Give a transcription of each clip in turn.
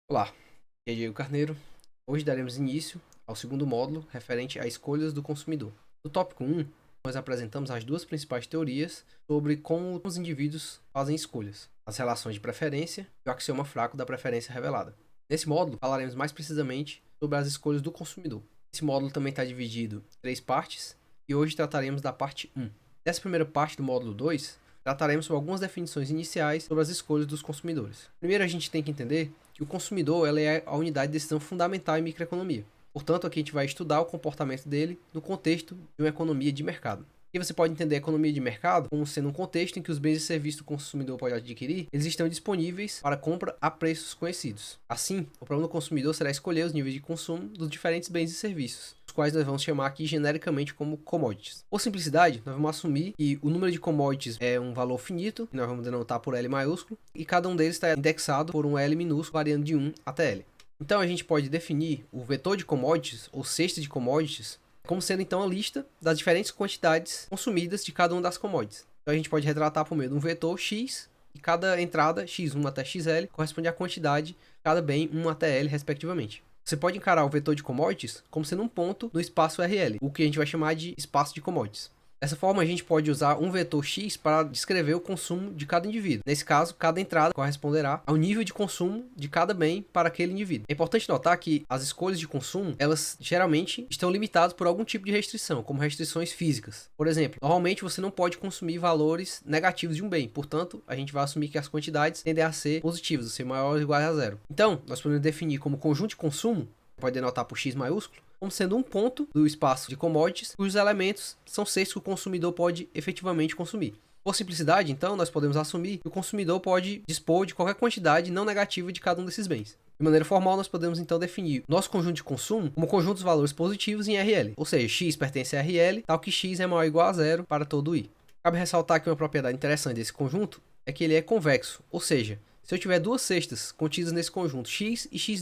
Olá, aqui é Diego Carneiro. Hoje daremos início ao segundo módulo referente a escolhas do consumidor. No tópico 1, nós apresentamos as duas principais teorias sobre como os indivíduos fazem escolhas, as relações de preferência e o axioma fraco da preferência revelada. Nesse módulo, falaremos mais precisamente sobre as escolhas do consumidor. Esse módulo também está dividido em 3 partes e hoje trataremos da parte 1. Nessa primeira parte do módulo 2, trataremos sobre algumas definições iniciais sobre as escolhas dos consumidores. Primeiro, a gente tem que entender que o consumidor ela é a unidade de decisão fundamental em microeconomia. Portanto, aqui a gente vai estudar o comportamento dele no contexto de uma economia de mercado. E você pode entender a economia de mercado como sendo um contexto em que os bens e serviços que o consumidor pode adquirir, eles estão disponíveis para compra a preços conhecidos. Assim, o problema do consumidor será escolher os níveis de consumo dos diferentes bens e serviços, os quais nós vamos chamar aqui genericamente como commodities. Por simplicidade, nós vamos assumir que o número de commodities é um valor finito, que nós vamos denotar por L maiúsculo, e cada um deles está indexado por um L minúsculo, variando de 1 até L. Então a gente pode definir o vetor de commodities, ou cesta de commodities, como sendo então a lista das diferentes quantidades consumidas de cada uma das commodities. Então a gente pode retratar por meio de um vetor X, e cada entrada, X1 até XL, corresponde à quantidade de cada bem 1 até L, respectivamente. Você pode encarar o vetor de commodities como sendo um ponto no espaço RL, o que a gente vai chamar de espaço de commodities. Dessa forma, a gente pode usar um vetor X para descrever o consumo de cada indivíduo. Nesse caso, cada entrada corresponderá ao nível de consumo de cada bem para aquele indivíduo. É importante notar que as escolhas de consumo, elas geralmente estão limitadas por algum tipo de restrição, como restrições físicas. Por exemplo, normalmente você não pode consumir valores negativos de um bem, portanto, a gente vai assumir que as quantidades tendem a ser positivas, a ser maiores ou iguais a zero. Então, nós podemos definir como conjunto de consumo, pode denotar por X maiúsculo, como sendo um ponto do espaço de commodities, cujos elementos são cestos que o consumidor pode efetivamente consumir. Por simplicidade, então, nós podemos assumir que o consumidor pode dispor de qualquer quantidade não negativa de cada um desses bens. De maneira formal, nós podemos então definir nosso conjunto de consumo como conjunto dos valores positivos em RL, ou seja, X pertence a RL, tal que X é maior ou igual a zero para todo I. Cabe ressaltar que uma propriedade interessante desse conjunto é que ele é convexo, ou seja, se eu tiver duas cestas contidas nesse conjunto, X e X',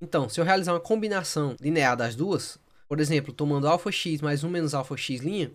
então, se eu realizar uma combinação linear das duas, por exemplo, tomando αx mais 1 menos αx',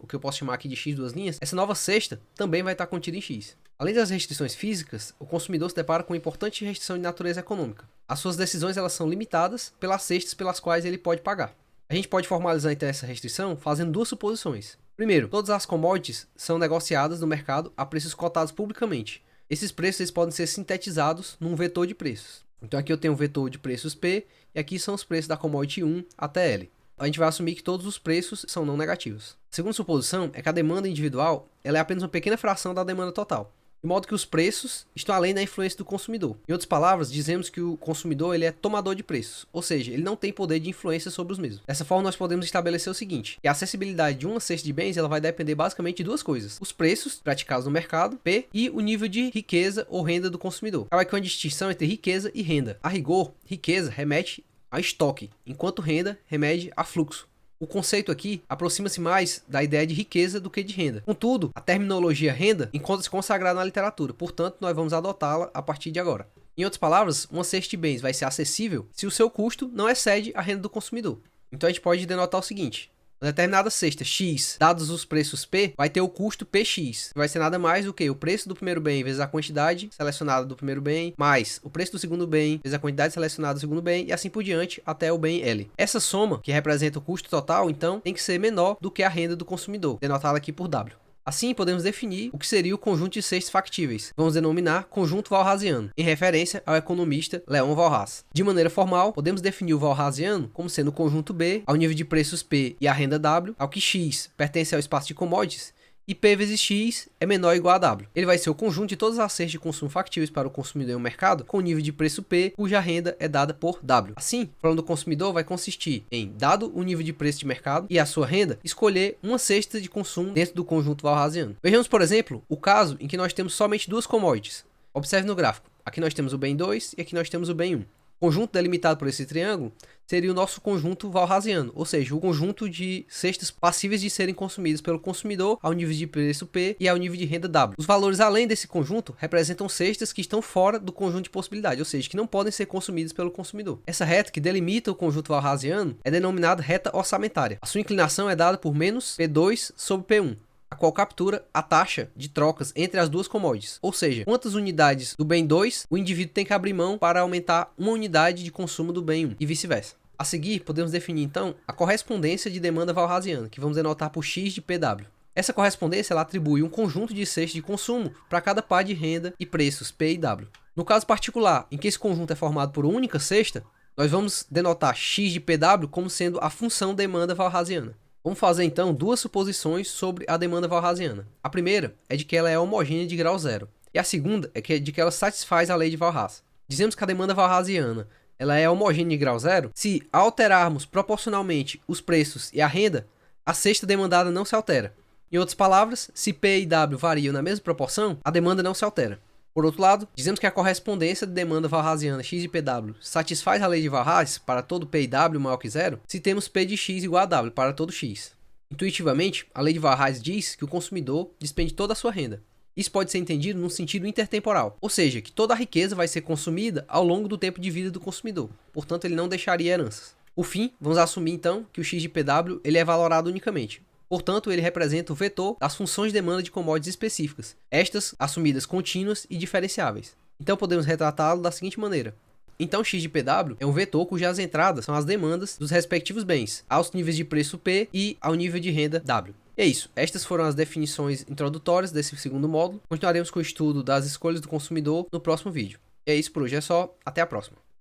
o que eu posso chamar aqui de x duas linhas, essa nova cesta também vai estar contida em x. Além das restrições físicas, o consumidor se depara com uma importante restrição de natureza econômica. As suas decisões elas são limitadas pelas cestas pelas quais ele pode pagar. A gente pode formalizar então essa restrição fazendo duas suposições. Primeiro, todas as commodities são negociadas no mercado a preços cotados publicamente. Esses preços eles podem ser sintetizados num vetor de preços. Então aqui eu tenho um vetor de preços P, e aqui são os preços da commodity 1 até L. A gente vai assumir que todos os preços são não negativos. A segunda suposição é que a demanda individual ela é apenas uma pequena fração da demanda total, de modo que os preços estão além da influência do consumidor. Em outras palavras, dizemos que o consumidor ele é tomador de preços, ou seja, ele não tem poder de influência sobre os mesmos. Dessa forma, nós podemos estabelecer o seguinte, que a acessibilidade de uma cesta de bens ela vai depender basicamente de duas coisas: os preços praticados no mercado, P, e o nível de riqueza ou renda do consumidor. Acaba aqui uma distinção entre riqueza e renda. A rigor, riqueza remete a estoque, enquanto renda remete a fluxo. O conceito aqui aproxima-se mais da ideia de riqueza do que de renda. Contudo, a terminologia renda encontra-se consagrada na literatura, portanto, nós vamos adotá-la a partir de agora. Em outras palavras, uma cesta de bens vai ser acessível se o seu custo não excede a renda do consumidor. Então a gente pode denotar o seguinte: uma determinada cesta X, dados os preços P, vai ter o custo PX, que vai ser nada mais do que o preço do primeiro bem vezes a quantidade selecionada do primeiro bem, mais o preço do segundo bem vezes a quantidade selecionada do segundo bem, e assim por diante até o bem L. Essa soma, que representa o custo total, então, tem que ser menor do que a renda do consumidor, denotada aqui por W. Assim, podemos definir o que seria o conjunto de cestas factíveis. Vamos denominar conjunto walrasiano, em referência ao economista Leon Walras. De maneira formal, podemos definir o walrasiano como sendo o conjunto B ao nível de preços P e a renda W, ao que X pertence ao espaço de commodities, e P vezes X é menor ou igual a W. Ele vai ser o conjunto de todas as cestas de consumo factíveis para o consumidor em um mercado com o nível de preço P, cuja renda é dada por W. Assim, o plano do consumidor vai consistir em, dado o nível de preço de mercado e a sua renda, escolher uma cesta de consumo dentro do conjunto walrasiano. Vejamos, por exemplo, o caso em que nós temos somente duas commodities. Observe no gráfico. Aqui nós temos o bem 2 e aqui nós temos o bem 1. O conjunto delimitado por esse triângulo seria o nosso conjunto walrasiano, ou seja, o conjunto de cestas passíveis de serem consumidas pelo consumidor ao nível de preço P e ao nível de renda W. Os valores além desse conjunto representam cestas que estão fora do conjunto de possibilidade, ou seja, que não podem ser consumidas pelo consumidor. Essa reta que delimita o conjunto walrasiano é denominada reta orçamentária. A sua inclinação é dada por menos P2 sobre P1. a qual captura a taxa de trocas entre as duas commodities, ou seja, quantas unidades do bem 2 o indivíduo tem que abrir mão para aumentar uma unidade de consumo do bem 1 e vice-versa. A seguir, podemos definir então a correspondência de demanda walrasiana, que vamos denotar por x de PW. Essa correspondência ela atribui um conjunto de cestas de consumo para cada par de renda e preços P e W. No caso particular, em que esse conjunto é formado por uma única cesta, nós vamos denotar x de PW como sendo a função demanda walrasiana. Vamos fazer então duas suposições sobre a demanda walrasiana. A primeira é de que ela é homogênea de grau zero, e a segunda é de que ela satisfaz a lei de Walras. Dizemos que a demanda walrasiana ela é homogênea de grau zero se, ao alterarmos proporcionalmente os preços e a renda, a cesta demandada não se altera. Em outras palavras, se P e W variam na mesma proporção, a demanda não se altera. Por outro lado, dizemos que a correspondência de demanda walrasiana x de PW satisfaz a lei de Walras para todo P e W maior que zero se temos P de x igual a W para todo x. Intuitivamente, a lei de Walras diz que o consumidor despende toda a sua renda. Isso pode ser entendido num sentido intertemporal, ou seja, que toda a riqueza vai ser consumida ao longo do tempo de vida do consumidor, portanto ele não deixaria heranças. Por fim, vamos assumir então que o x de PW ele é valorado unicamente. Portanto, ele representa o vetor das funções de demanda de commodities específicas, estas assumidas contínuas e diferenciáveis. Então podemos retratá-lo da seguinte maneira. Então x de PW é um vetor cujas entradas são as demandas dos respectivos bens, aos níveis de preço P e ao nível de renda W. E é isso, estas foram as definições introdutórias desse segundo módulo. Continuaremos com o estudo das escolhas do consumidor no próximo vídeo. E é isso por hoje, é só, até a próxima.